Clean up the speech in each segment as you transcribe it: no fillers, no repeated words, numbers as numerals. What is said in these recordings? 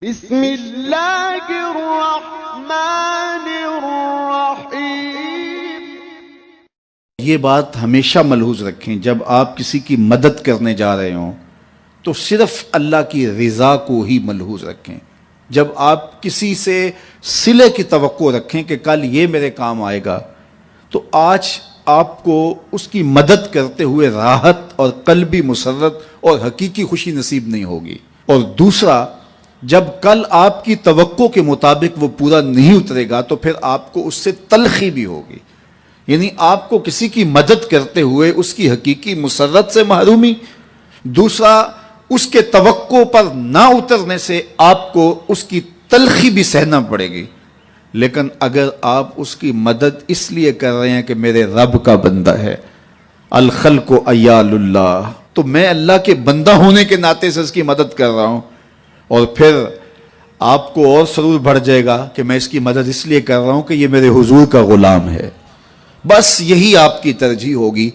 بسم اللہ الرحمن الرحیم۔ یہ بات ہمیشہ ملحوظ رکھیں، جب آپ کسی کی مدد کرنے جا رہے ہوں تو صرف اللہ کی رضا کو ہی ملحوظ رکھیں۔ جب آپ کسی سے صلے کی توقع رکھیں کہ کل یہ میرے کام آئے گا، تو آج آپ کو اس کی مدد کرتے ہوئے راحت اور قلبی مسرت اور حقیقی خوشی نصیب نہیں ہوگی۔ اور دوسرا، جب کل آپ کی توقع کے مطابق وہ پورا نہیں اترے گا تو پھر آپ کو اس سے تلخی بھی ہوگی، یعنی آپ کو کسی کی مدد کرتے ہوئے اس کی حقیقی مسرت سے محرومی، دوسرا اس کے توقع پر نہ اترنے سے آپ کو اس کی تلخی بھی سہنا پڑے گی۔ لیکن اگر آپ اس کی مدد اس لیے کر رہے ہیں کہ میرے رب کا بندہ ہے، الخلق عیال اللہ، تو میں اللہ کے بندہ ہونے کے ناطے سے اس کی مدد کر رہا ہوں، اور پھر آپ کو اور سرور بڑھ جائے گا کہ میں اس کی مدد اس لیے کر رہا ہوں کہ یہ میرے حضور کا غلام ہے، بس یہی آپ کی ترجیح ہوگی،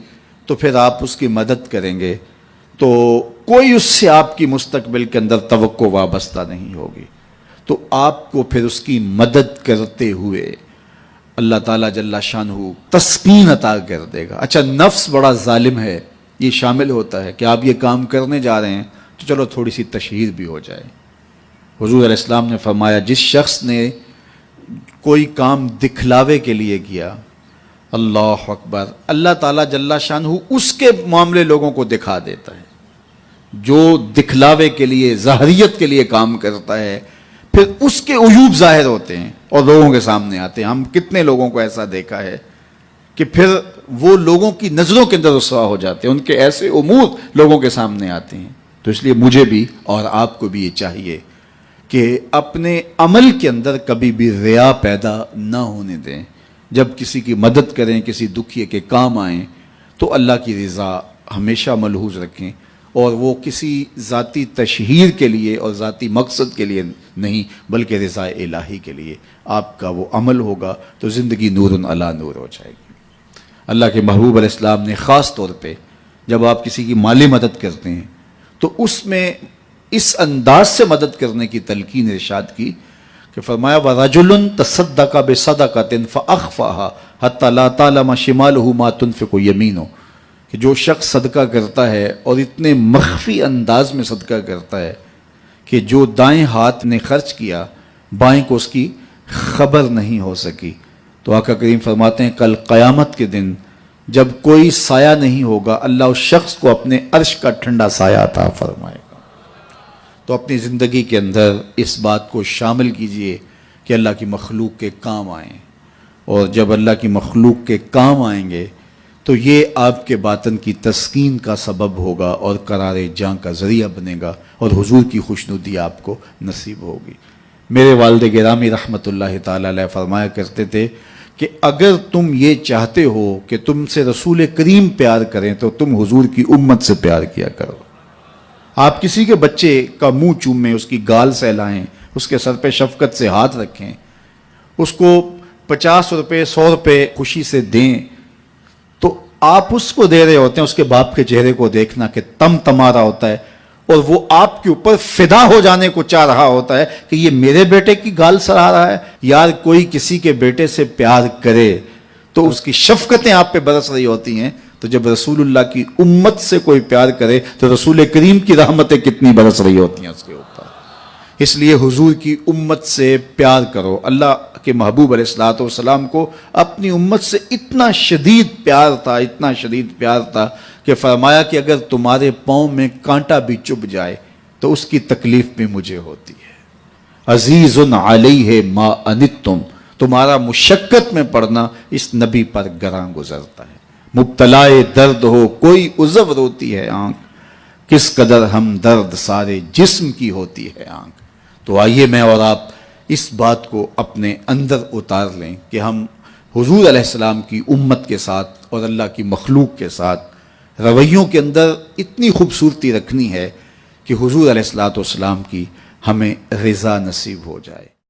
تو پھر آپ اس کی مدد کریں گے تو کوئی اس سے آپ کی مستقبل کے اندر توقع وابستہ نہیں ہوگی، تو آپ کو پھر اس کی مدد کرتے ہوئے اللہ تعالیٰ جل شانہ تسکین عطا کر دے گا۔ اچھا، نفس بڑا ظالم ہے، یہ شامل ہوتا ہے کہ آپ یہ کام کرنے جا رہے ہیں تو چلو تھوڑی سی تشہیر بھی ہو جائے۔ حضور علیہ السلام نے فرمایا، جس شخص نے کوئی کام دکھلاوے کے لیے کیا، اللہ اکبر، اللہ تعالیٰ جل شانہ اس کے معاملے لوگوں کو دکھا دیتا ہے۔ جو دکھلاوے کے لیے، ظاہریت کے لیے کام کرتا ہے، پھر اس کے عیوب ظاہر ہوتے ہیں اور لوگوں کے سامنے آتے ہیں۔ ہم کتنے لوگوں کو ایسا دیکھا ہے کہ پھر وہ لوگوں کی نظروں کے اندر رسوا ہو جاتے ہیں، ان کے ایسے امور لوگوں کے سامنے آتے ہیں۔ تو اس لیے مجھے بھی اور آپ کو بھی یہ چاہیے کہ اپنے عمل کے اندر کبھی بھی ریا پیدا نہ ہونے دیں۔ جب کسی کی مدد کریں، کسی دکھیے کے کام آئیں، تو اللہ کی رضا ہمیشہ ملحوظ رکھیں، اور وہ کسی ذاتی تشہیر کے لیے اور ذاتی مقصد کے لیے نہیں، بلکہ رضا الہی کے لیے آپ کا وہ عمل ہوگا تو زندگی نور علی نور ہو جائے گی۔ اللہ کے محبوب علیہ السلام نے خاص طور پہ جب آپ کسی کی مالی مدد کرتے ہیں تو اس میں اس انداز سے مدد کرنے کی تلقین ارشاد کی کہ فرمایا، وَرَجُلٌ تَصَدَّقَ بِصَدَقَةٍ فَأَخْفَاهَا حَتَّى لَا تَعْلَمَ شِمَالُهُ مَا تُنْفِقُ يَمِينُهُ، کہ جو شخص صدقہ کرتا ہے اور اتنے مخفی انداز میں صدقہ کرتا ہے کہ جو دائیں ہاتھ نے خرچ کیا بائیں کو اس کی خبر نہیں ہو سکی، تو آقا کریم فرماتے ہیں کل قیامت کے دن جب کوئی سایہ نہیں ہوگا، اللہ اس شخص کو اپنے عرش کا ٹھنڈا سایہ عطا فرمائے گا۔ تو اپنی زندگی کے اندر اس بات کو شامل کیجئے کہ اللہ کی مخلوق کے کام آئیں، اور جب اللہ کی مخلوق کے کام آئیں گے تو یہ آپ کے باطن کی تسکین کا سبب ہوگا اور قرار جاں کا ذریعہ بنے گا، اور حضور کی خوشنودی آپ کو نصیب ہوگی۔ میرے والد گرامی رحمۃ اللہ تعالی علیہ فرمایا کرتے تھے کہ اگر تم یہ چاہتے ہو کہ تم سے رسول کریم پیار کریں تو تم حضور کی امت سے پیار کیا کرو۔ آپ کسی کے بچے کا منہ چومیں، اس کی گال سہلائیں، اس کے سر پہ شفقت سے ہاتھ رکھیں، اس کو 50 روپے 100 روپے خوشی سے دیں، تو آپ اس کو دے رہے ہوتے ہیں، اس کے باپ کے چہرے کو دیکھنا کہ تم تمہارا ہوتا ہے، اور وہ آپ کے اوپر فدا ہو جانے کو چاہ رہا ہوتا ہے کہ یہ میرے بیٹے کی گال سڑا رہا ہے۔ یار کوئی کسی کے بیٹے سے پیار کرے تو اس کی شفقتیں آپ پہ برس رہی ہوتی ہیں، تو جب رسول اللہ کی امت سے کوئی پیار کرے تو رسول کریم کی رحمتیں کتنی برس رہی ہوتی ہیں اس کے اوپر۔ اس لیے حضور کی امت سے پیار کرو۔ اللہ کے محبوب علیہ الصلوۃ والسلام کو اپنی امت سے اتنا شدید پیار تھا، اتنا شدید پیار تھا کہ فرمایا کہ اگر تمہارے پاؤں میں کانٹا بھی چبھ جائے تو اس کی تکلیف بھی مجھے ہوتی ہے۔ عزیز علیہ ما عنتم، تمہارا مشقت میں پڑنا اس نبی پر گراں گزرتا ہے۔ مبتلائے درد ہو کوئی عذر روتی ہے آنکھ، کس قدر ہم درد سارے جسم کی ہوتی ہے آنکھ۔ تو آئیے میں اور آپ اس بات کو اپنے اندر اتار لیں کہ ہم حضور علیہ السلام کی امت کے ساتھ اور اللہ کی مخلوق کے ساتھ رویوں کے اندر اتنی خوبصورتی رکھنی ہے کہ حضور علیہ السلام کی ہمیں رضا نصیب ہو جائے۔